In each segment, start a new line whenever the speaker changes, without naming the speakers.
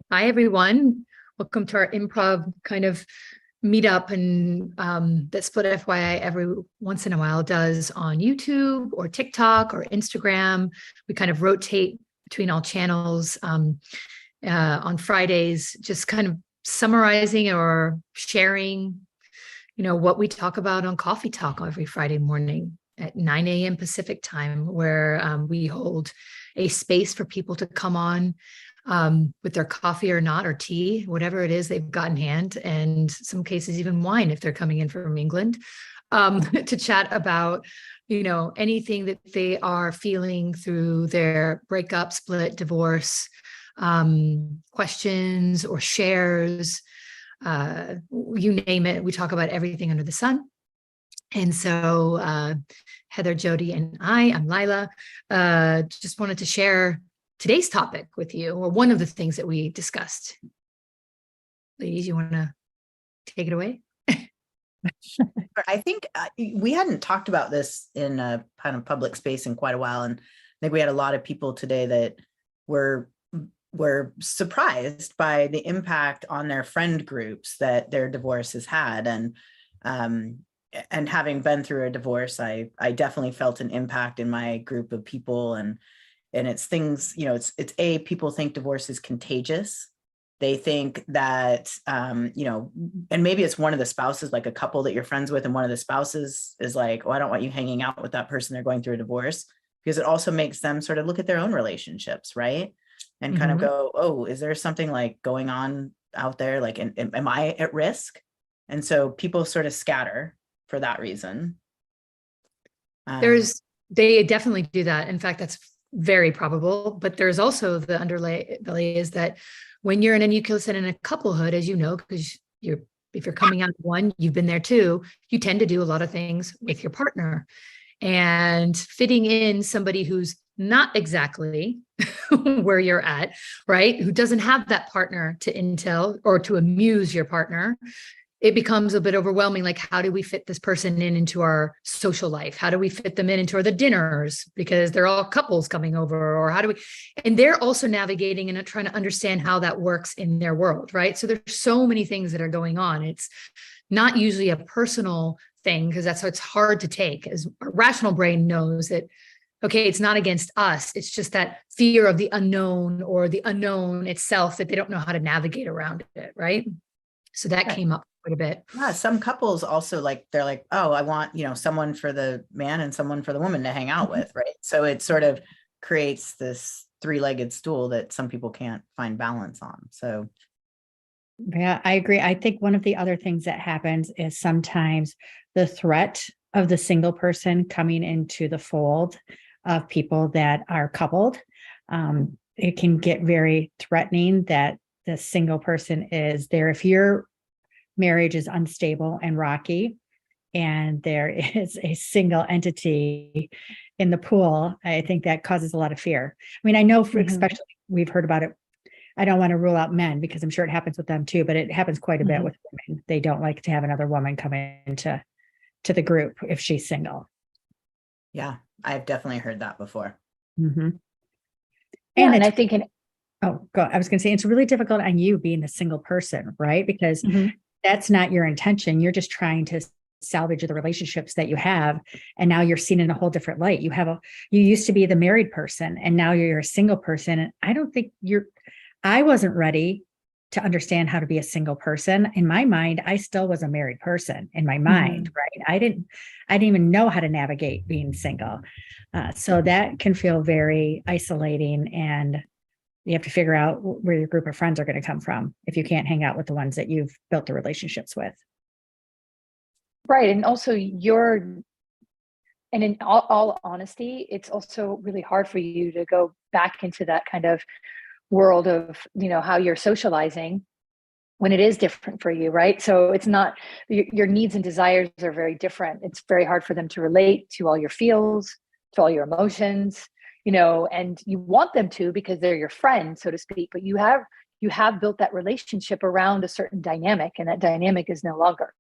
Hi, everyone. Welcome to our improv kind of meetup and that Split.fyi every once in a while does on YouTube or TikTok or Instagram. We kind of rotate between all channels on Fridays, just kind of summarizing or sharing, what we talk about on Coffee Talk every Friday morning at 9 a.m. Pacific time, where we hold a space for people to come on with their coffee or not, or tea, whatever it is they've got in hand, and some cases even wine if they're coming in from England, to chat about, anything that they are feeling through their breakup, split, divorce, questions or shares, you name it. We talk about everything under the sun. And so Heather, Jody, and I'm Lila, just wanted to share today's topic with you, or one of the things that we discussed. Ladies, you want to take it away?
I think we hadn't talked about this in a kind of public space in quite a while. And I think we had a lot of people today that were surprised by the impact on their friend groups that their divorce has had. And having been through a divorce, I definitely felt an impact in my group of people. And it's things, it's people think divorce is contagious. They think that, and maybe it's one of the spouses, like a couple that you're friends with, and one of the spouses is like, oh, I don't want you hanging out with that person. They're going through a divorce, because it also makes them sort of look at their own relationships, right? And kind of go, oh, is there something like going on out there? Like, am I at risk? And so people sort of scatter for that reason.
They definitely do that. In fact, that's very probable, but there's also the underlay is that when you're in a nucleus and in a couplehood, as you know, because if you're coming out of one, you've been there too, you tend to do a lot of things with your partner, and fitting in somebody who's not exactly where you're at, right? Who doesn't have that partner to intel or to amuse your partner, it becomes a bit overwhelming. Like, how do we fit this person into our social life? How do we fit them into the dinners, because they're all couples coming over? Or how do we, and they're also navigating and trying to understand how that works in their world, right? So there's so many things that are going on. It's not usually a personal thing, because that's how it's hard to take, as our rational brain knows that, okay, it's not against us. It's just that fear of the unknown, or the unknown itself, that they don't know how to navigate around it, right? So that came up quite a bit.
Yeah, some couples also they're like, oh, I want, someone for the man and someone for the woman to hang out with, right? So it sort of creates this three-legged stool that some people can't find balance on. So
yeah, I agree. I think one of the other things that happens is sometimes the threat of the single person coming into the fold of people that are coupled. It can get very threatening that the single person is there. If your marriage is unstable and rocky, and there is a single entity in the pool, I think that causes a lot of fear. I mean, I know especially we've heard about it. I don't want to rule out men, because I'm sure it happens with them too, but it happens quite a bit with women. They don't like to have another woman come into the group if she's single.
Yeah, I've definitely heard that before.
And
I think
I was going to say, it's really difficult on you being a single person, right? Because that's not your intention. You're just trying to salvage the relationships that you have. And now you're seen in a whole different light. You used to be the married person, and now you're a single person. And I don't think I wasn't ready to understand how to be a single person. In my mind, I still was a married person in my mind, right? I didn't even know how to navigate being single. So that can feel very isolating, and you have to figure out where your group of friends are going to come from if you can't hang out with the ones that you've built the relationships with.
Right. And also and in all honesty, it's also really hard for you to go back into that kind of world of, how you're socializing when it is different for you, right? So it's not, your needs and desires are very different. It's very hard for them to relate to all your feels, to all your emotions, and you want them to, because they're your friend, so to speak, but you have built that relationship around a certain dynamic, and that dynamic is no longer.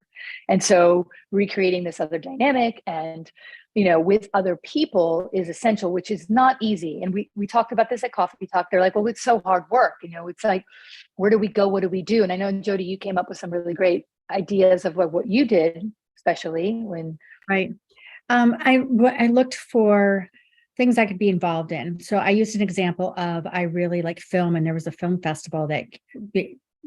And so recreating this other dynamic and, with other people is essential, which is not easy. And we talked about this at Coffee Talk. They're like, well, it's so hard work. It's like, where do we go? What do we do? And I know, Jody, you came up with some really great ideas of what you did, especially when.
Right. I looked for things I could be involved in. So I used an example of, I really like film, and there was a film festival that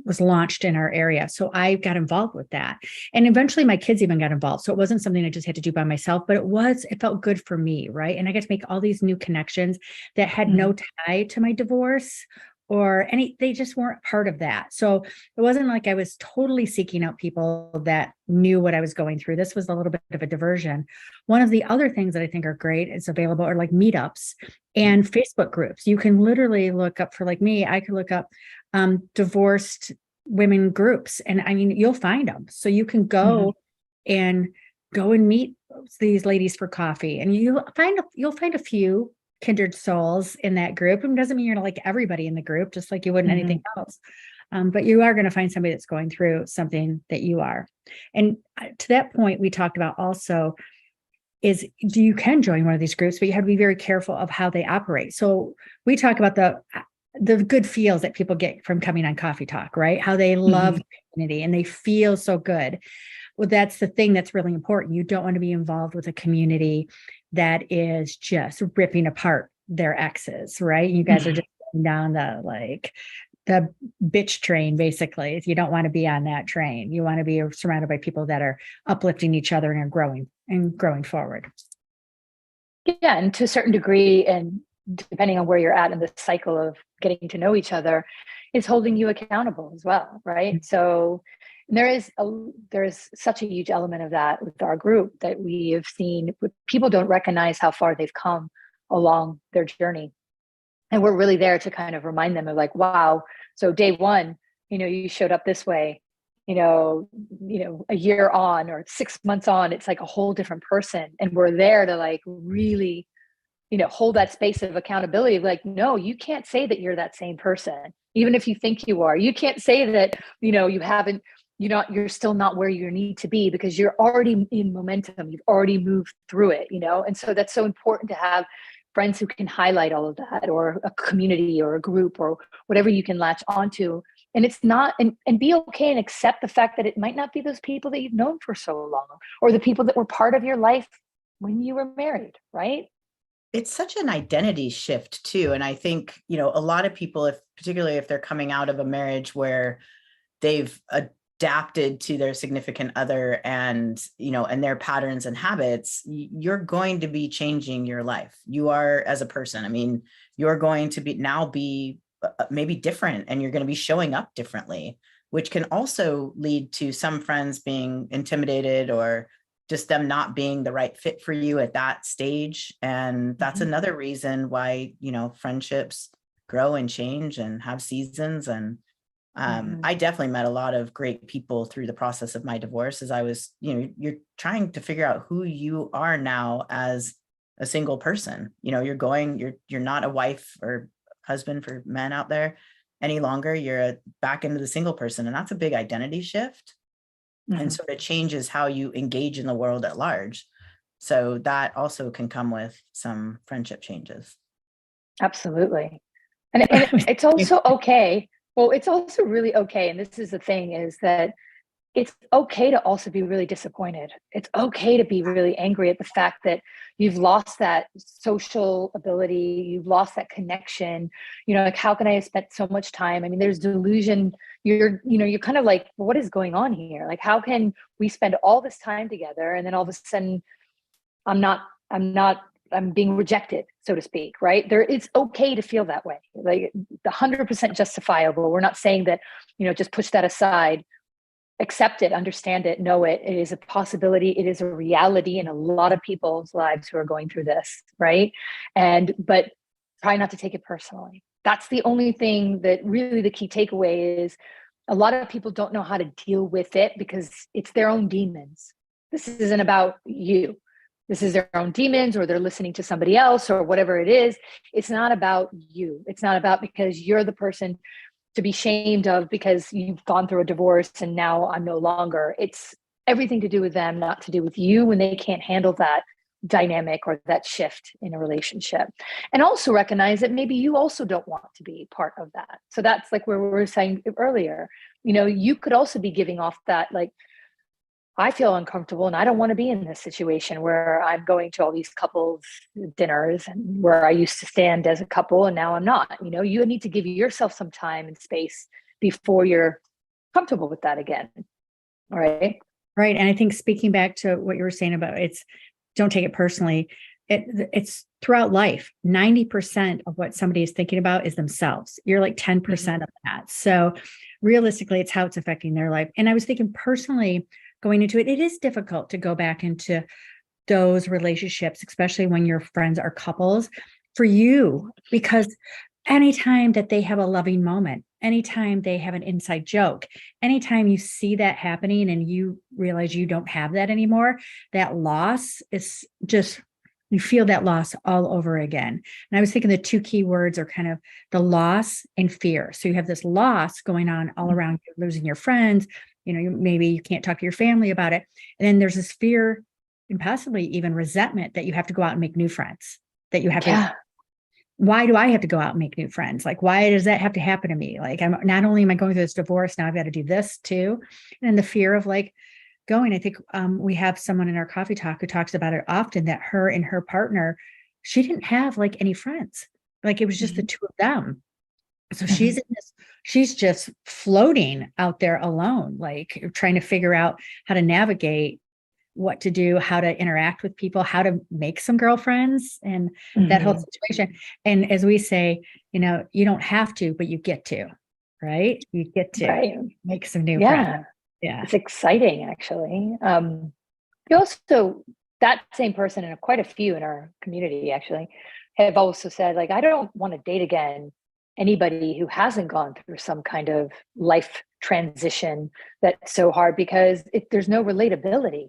was launched in our area. So I got involved with that. And eventually my kids even got involved. So it wasn't something I just had to do by myself, but it felt good for me. Right. And I got to make all these new connections that had no tie to my divorce they just weren't part of that. So it wasn't like I was totally seeking out people that knew what I was going through. This was a little bit of a diversion. One of the other things that I think are great is available are like meetups and Facebook groups. You can literally look up, for like me, I could look up divorced women groups, and I mean, you'll find them. So you can go and meet these ladies for coffee, and you'll find a few kindred souls in that group. It doesn't mean you're like everybody in the group, just like you wouldn't anything else. But you are going to find somebody that's going through something that you are. And to that point, we talked about also is you can join one of these groups, but you have to be very careful of how they operate. So we talk about the good feels that people get from coming on Coffee Talk, right? How they love the community and they feel so good. Well, that's the thing that's really important. You don't want to be involved with a community that is just ripping apart their exes, right? You guys are just going down the bitch train, basically. You don't want to be on that train. You want to be surrounded by people that are uplifting each other and are growing forward.
Yeah, and to a certain degree, and depending on where you're at in the cycle of getting to know each other, is holding you accountable as well, right? So there is such a huge element of that with our group that we have seen. People don't recognize how far they've come along their journey. And we're really there to kind of remind them of like, wow, so day one, you showed up this way, a year on or 6 months on, it's like a whole different person. And we're there to like really, hold that space of accountability. Like, no, you can't say that you're that same person. Even if you think you are, you can't say that, you haven't, you're still not where you need to be, because you're already in momentum. You've already moved through it, And so that's so important to have friends who can highlight all of that, or a community or a group or whatever you can latch onto. And it's not, and be okay and accept the fact that it might not be those people that you've known for so long, or the people that were part of your life when you were married, right?
It's such an identity shift too. And I think, a lot of people, particularly if they're coming out of a marriage where they've adapted to their significant other and, and their patterns and habits, you're going to be changing your life. You are as a person. I mean, you're going to be maybe different, and you're going to be showing up differently, which can also lead to some friends being intimidated or just them not being the right fit for you at that stage. And that's another reason why, friendships grow and change and have seasons. And I definitely met a lot of great people through the process of my divorce, as I was, you're trying to figure out who you are now as a single person. You're not a wife or husband for men out there any longer. You're back into the single person. And that's a big identity shift. And sort of changes how you engage in the world at large. So that also can come with some friendship changes.
Absolutely. And it's also okay. Well, it's also really okay. And this is the thing, is that it's okay to also be really disappointed. It's okay to be really angry at the fact that you've lost that social ability, you've lost that connection. Like, how can I have spent so much time? I mean, there's delusion. You're kind of like, what is going on here? Like, how can we spend all this time together and then all of a sudden I'm being rejected, so to speak, right? It's okay to feel that way. Like, 100% justifiable. We're not saying that, just push that aside. Accept it, understand it, know it. It is a possibility. It is a reality in a lot of people's lives who are going through this, right? But try not to take it personally. That's the only thing that really the key takeaway is. A lot of people don't know how to deal with it because it's their own demons. This isn't about you. This is their own demons, or they're listening to somebody else, or whatever it is. It's not about you. It's not about because you're the person to be shamed of because you've gone through a divorce and now I'm no longer. It's everything to do with them, not to do with you, when they can't handle that dynamic or that shift in a relationship. And also recognize that maybe you also don't want to be part of that. So that's like where we were saying earlier, you could also be giving off that, like, I feel uncomfortable and I don't want to be in this situation where I'm going to all these couples dinners and where I used to stand as a couple and now I'm not. You need to give yourself some time and space before you're comfortable with that again. All right.
Right. And I think speaking back to what you were saying about don't take it personally. It's throughout life, 90% of what somebody is thinking about is themselves. You're like 10% of that. So realistically, it's how it's affecting their life. And I was thinking personally, going into it, it is difficult to go back into those relationships, especially when your friends are couples for you, because anytime that they have a loving moment, anytime they have an inside joke, anytime you see that happening and you realize you don't have that anymore, that loss is just, you feel that loss all over again. And I was thinking the two key words are kind of the loss and fear. So you have this loss going on all around you, losing your friends, maybe you can't talk to your family about it. And then there's this fear and possibly even resentment that you have to go out and make new friends, that you have to. Why do I have to go out and make new friends? Like, why does that have to happen to me? Like, I'm not only am I going through this divorce, now I've got to do this too. And then the fear of like going, I think we have someone in our coffee talk who talks about it often, that her and her partner, she didn't have like any friends. Like it was just the two of them. So she's just floating out there alone, like trying to figure out how to navigate what to do, how to interact with people, how to make some girlfriends and that whole situation. And as we say, you don't have to, but you get to, right? You get to make some new friends. Yeah.
It's exciting, actually. You also, that same person and quite a few in our community actually have also said, like, I don't want to date again anybody who hasn't gone through some kind of life transition that's so hard, because there's no relatability.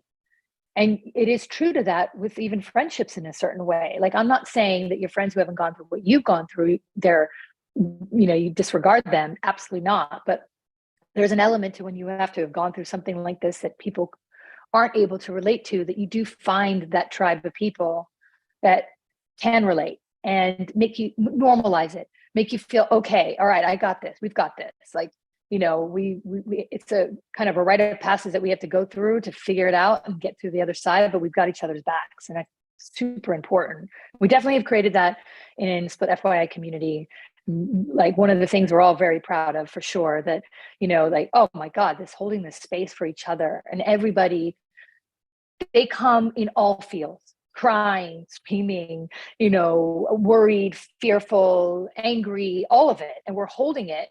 And it is true to that with even friendships in a certain way. Like, I'm not saying that your friends who haven't gone through what you've gone through, you disregard them. Absolutely not. But there's an element to when you have to have gone through something like this that people aren't able to relate to, that you do find that tribe of people that can relate and make you normalize it, make you feel, okay, all right, I got this. We've got this. Like, we it's a kind of a rite of passage that we have to go through to figure it out and get through the other side, but we've got each other's backs. And that's super important. We definitely have created that in Split.fyi community. Like, one of the things we're all very proud of, for sure, that, like, oh my God, this holding this space for each other, and everybody, they come in all fields, crying, screaming, worried, fearful, angry, all of it. And we're holding it.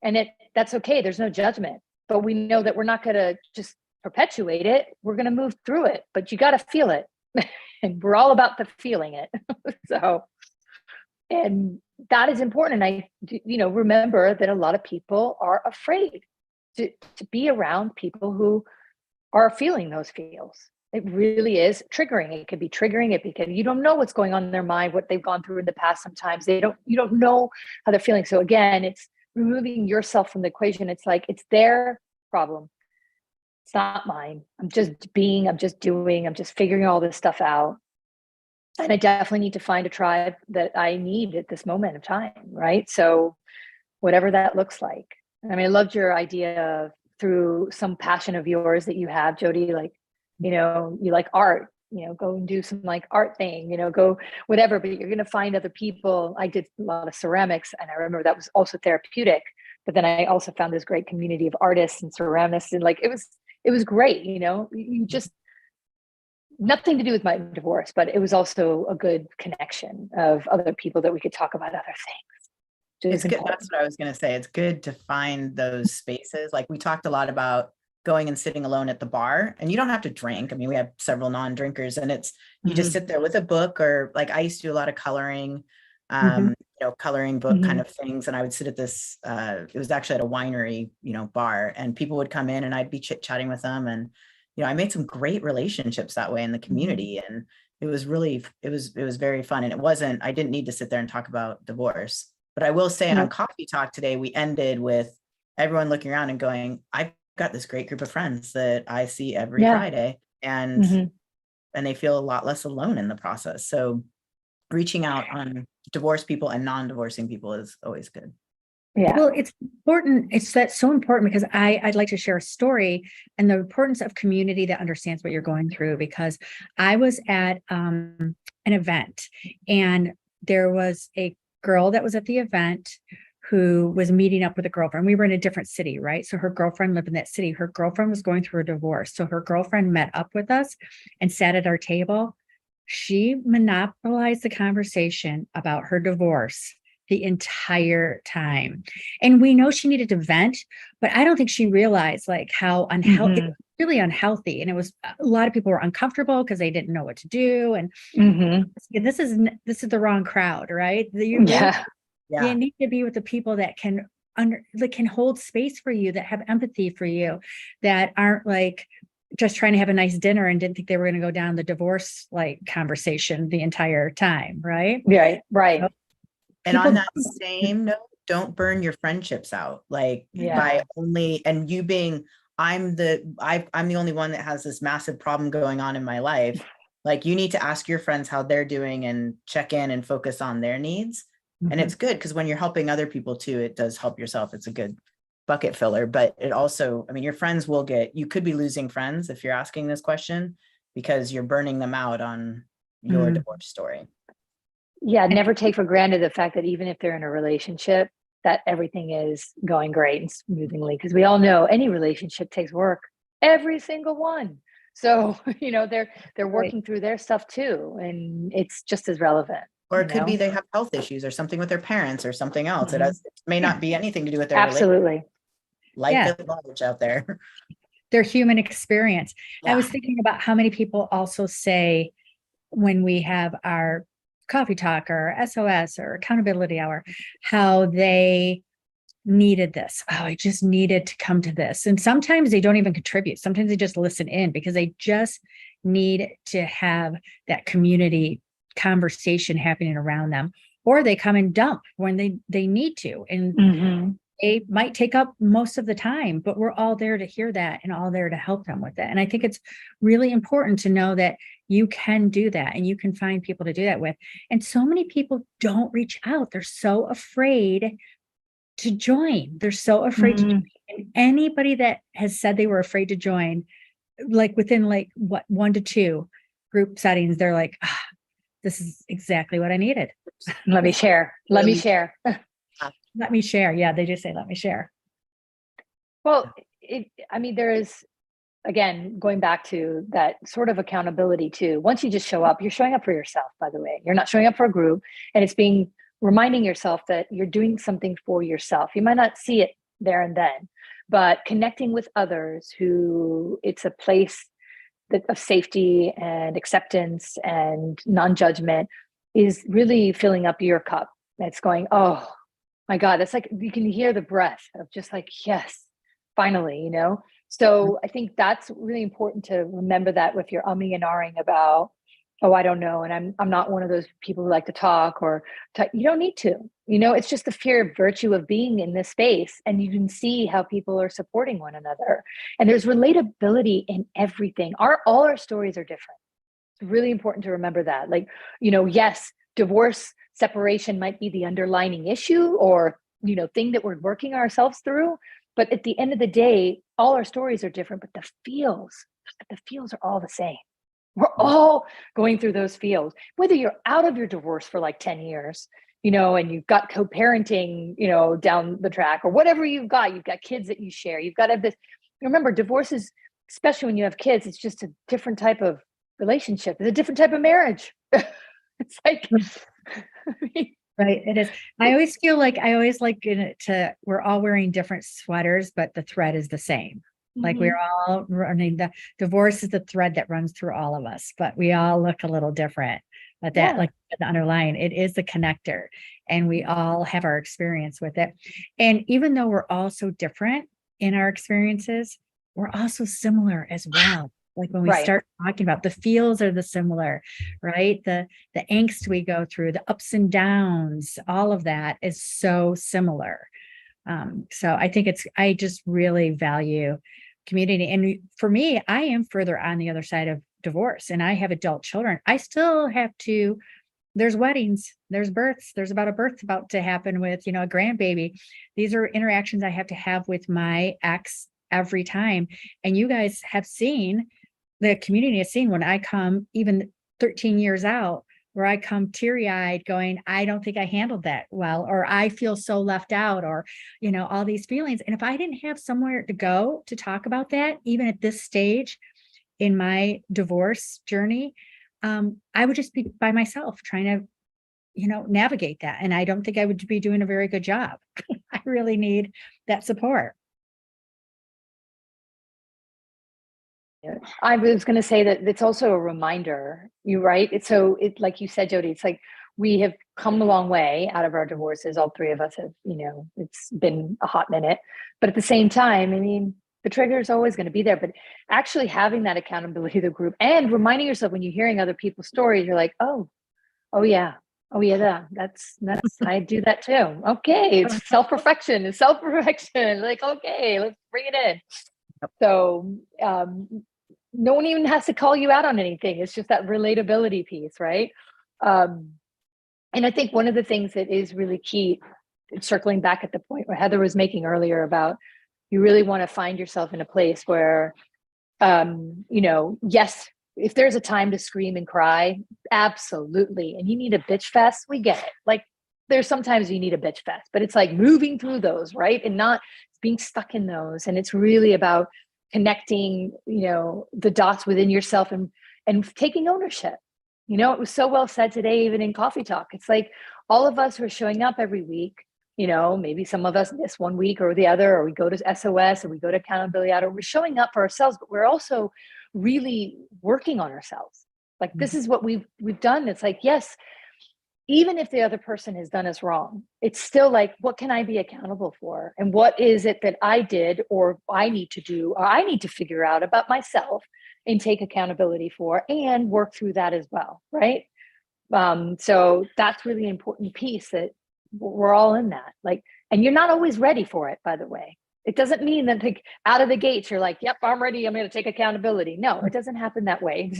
And that's okay. There's no judgment, but we know that we're not going to just perpetuate it. We're going to move through it, but you got to feel it. And we're all about the feeling it. So, and that is important. And I, remember that a lot of people are afraid to be around people who are feeling those feels. It really is triggering. It could be triggering it because you don't know what's going on in their mind, what they've gone through in the past. Sometimes you don't know how they're feeling. So again, it's removing yourself from the equation. It's like, it's their problem. It's not mine. I'm just being, I'm just doing, I'm just figuring all this stuff out. And I definitely need to find a tribe that I need at this moment of time, right? So whatever that looks like. I mean, I loved your idea of, through some passion of yours that you have, Jody, like, you like art, go and do some like art thing, go whatever, but you're going to find other people. I did a lot of ceramics, and I remember that was also therapeutic, but then I also found this great community of artists and ceramists, and like, it was great. You just, nothing to do with my divorce, but it was also a good connection of other people that we could talk about other things.
It's good. That's what I was going to say. It's good to find those spaces. Like, we talked a lot about going and sitting alone at the bar, and you don't have to drink. I mean, we have several non-drinkers, and it's, you just sit there with a book, or like, I used to do a lot of coloring, coloring book kind of things. And I would sit at this, it was actually at a winery, bar, and people would come in and I'd be chit-chatting with them. And, I made some great relationships that way in the community. And it was really, it was very fun. And I didn't need to sit there and talk about divorce. But I will say on Coffee Talk today, we ended with everyone looking around and going, I've got this great group of friends that I see every
Yeah.
Friday, and
Mhm.
they feel a lot less alone in the process. So reaching out on divorced people and non-divorcing people is always good.
Yeah.
Well, it's important. It's that's so important because I'd like to share a story and the importance of community that understands what you're going through. Because I was at an event and there was a girl that was at the event who was meeting up with a girlfriend. We were in a different city, right? So her girlfriend lived in that city. Her girlfriend was going through a divorce. So her girlfriend met up with us and sat at our table. She monopolized the conversation about her divorce the entire time. And we know she needed to vent, but I don't think she realized like how unhealthy, it was really unhealthy. And it was a lot of people were uncomfortable because they didn't know what to do. And this is the wrong crowd, right? You
Yeah.
need to be with the people that can can hold space for you, that have empathy for you, that aren't like just trying to have a nice dinner and didn't think they were going to go down the divorce like conversation the entire time, right?
Right.
So
And
people
on that same note, don't burn your friendships out. Like by only, and you being, I'm the only one that has this massive problem going on in my life. Like you need to ask your friends how they're doing and check in and focus on their needs. And it's good because when you're helping other people too, it does help yourself. It's a good bucket filler, but it also, I mean, your friends will you could be losing friends if you're asking this question because you're burning them out on your divorce story.
Yeah, never take for granted the fact that even if they're in a relationship, that everything is going great and smoothly, because we all know any relationship takes work, every single one. So, they're working through their stuff too, and it's just as relevant.
Or it could be they have health issues or something with their parents or something else. It may not be anything to do with their
Absolutely.
life at large out there.
Their human experience.
Yeah.
I was thinking about how many people also say when we have our coffee talk or SOS or accountability hour, how they needed this. Oh, I just needed to come to this. And sometimes they don't even contribute. Sometimes they just listen in because they just need to have that community conversation happening around them, or they come and dump when they need to. And they might take up most of the time, but we're all there to hear that and all there to help them with it. And I think it's really important to know that you can do that and you can find people to do that with. And so many people don't reach out. They're so afraid to join. They're so afraid to join. And anybody that has said they were afraid to join, like within like 1 to 2 group settings, they're like, this is exactly what I needed.
Let me share. Let me share.
Let me share. Yeah, they just say, let me share.
Well, there is, again, going back to that sort of accountability too. Once you just show up, you're showing up for yourself, by the way. You're not showing up for a group, and it's reminding yourself that you're doing something for yourself. You might not see it there and then, but connecting with others who it's a place of safety and acceptance and non-judgment is really filling up your cup. It's going, oh my God, it's like you can hear the breath of just like, yes, finally, So I think that's really important to remember that if you're umming and ahhing about, oh, I don't know, and I'm not one of those people who like to talk you don't need to. It's just the sheer virtue of being in this space, and you can see how people are supporting one another. And there's relatability in everything. All our stories are different. It's really important to remember that. Like, yes, divorce, separation might be the underlying issue or, thing that we're working ourselves through. But at the end of the day, all our stories are different, but the feels are all the same. We're all going through those feels, whether you're out of your divorce for like 10 years, and you've got co-parenting, down the track, or whatever you've got kids that you share. You've got to have this. Remember, divorce is, especially when you have kids, it's just a different type of relationship. It's a different type of marriage. It's like,
right. It is. I always feel like we're all wearing different sweaters, but the thread is the same. Like we're all running, the divorce is the thread that runs through all of us, but we all look a little different. But that, like the underlying, it is the connector, and we all have our experience with it. And even though we're all so different in our experiences, we're also similar as well. Like when we start talking about the feels are the similar, right? The angst we go through, the ups and downs, all of that is so similar. So I think I just really value community. And for me, I am further on the other side of divorce, and I have adult children. I still have to, there's weddings, there's births, there's about a birth about to happen with, a grandbaby. These are interactions I have to have with my ex every time. And you guys have seen, the community has seen when I come even 13 years out, where I come teary-eyed going, I don't think I handled that well, or I feel so left out, or, all these feelings. And if I didn't have somewhere to go to talk about that, even at this stage in my divorce journey, I would just be by myself trying to, navigate that. And I don't think I would be doing a very good job. I really need that support.
I was going to say that it's also a reminder, right? It's like you said, Jody, it's like we have come a long way out of our divorces. All three of us have, it's been a hot minute, but at the same time, I mean, the trigger is always going to be there, but actually having that accountability of the group and reminding yourself when you're hearing other people's stories, you're like, oh yeah, that's I do that too. Okay, it's self-perfection. Like, okay, let's bring it in. So no one even has to call you out on anything. It's just that relatability piece, right? And I think one of the things that is really key, circling back at the point where Heather was making earlier about, you really want to find yourself in a place where, yes, if there's a time to scream and cry, absolutely. And you need a bitch fest, we get it. Like, there's sometimes you need a bitch fest, but it's like moving through those, right? And not being stuck in those. And it's really about connecting, the dots within yourself and taking ownership. It was so well said today, even in Coffee Talk. It's like all of us who are showing up every week, maybe some of us miss one week or the other, or we go to SOS or we go to accountability out, or we're showing up for ourselves, but we're also really working on ourselves. Like, this is what we've done. It's like, yes, even if the other person has done us wrong, it's still like, what can I be accountable for? And what is it that I did, or I need to do, or I need to figure out about myself and take accountability for and work through that as well, right? So that's really an important piece, that we're all in that. Like, and you're not always ready for it, by the way. It doesn't mean that, like, out of the gates, you're like, yep, I'm ready, I'm going to take accountability. No, it doesn't happen that way.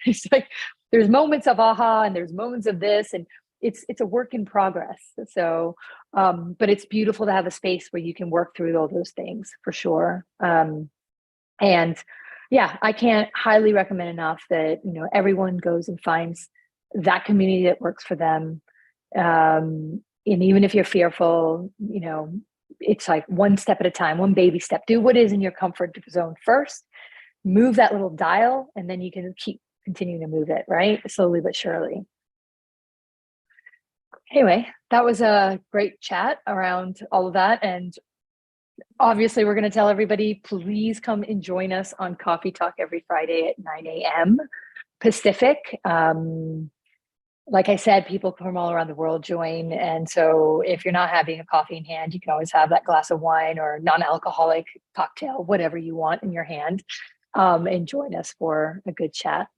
It's like, there's moments of aha, and there's moments of this, and it's a work in progress. So, but it's beautiful to have a space where you can work through all those things, for sure. And yeah, I can't highly recommend enough that, everyone goes and finds that community that works for them. And even if you're fearful, it's like one step at a time, one baby step. Do what is in your comfort zone first, move that little dial, and then you can keep continuing to move it, right? Slowly but surely. Anyway, that was a great chat around all of that. And obviously, we're going to tell everybody, please come and join us on Coffee Talk every Friday at 9 a.m. Pacific. Like I said, people from all around the world join. And so if you're not having a coffee in hand, you can always have that glass of wine or non-alcoholic cocktail, whatever you want in your hand, and join us for a good chat.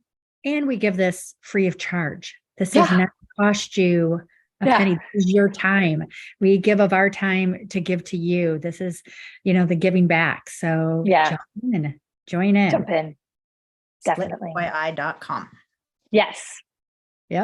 And we give this free of charge. This does not cost you a penny. This is your time. We give of our time to give to you. This is, the giving back. So join in.
Jump in. Definitely.
Split.fyi.com.
Yes.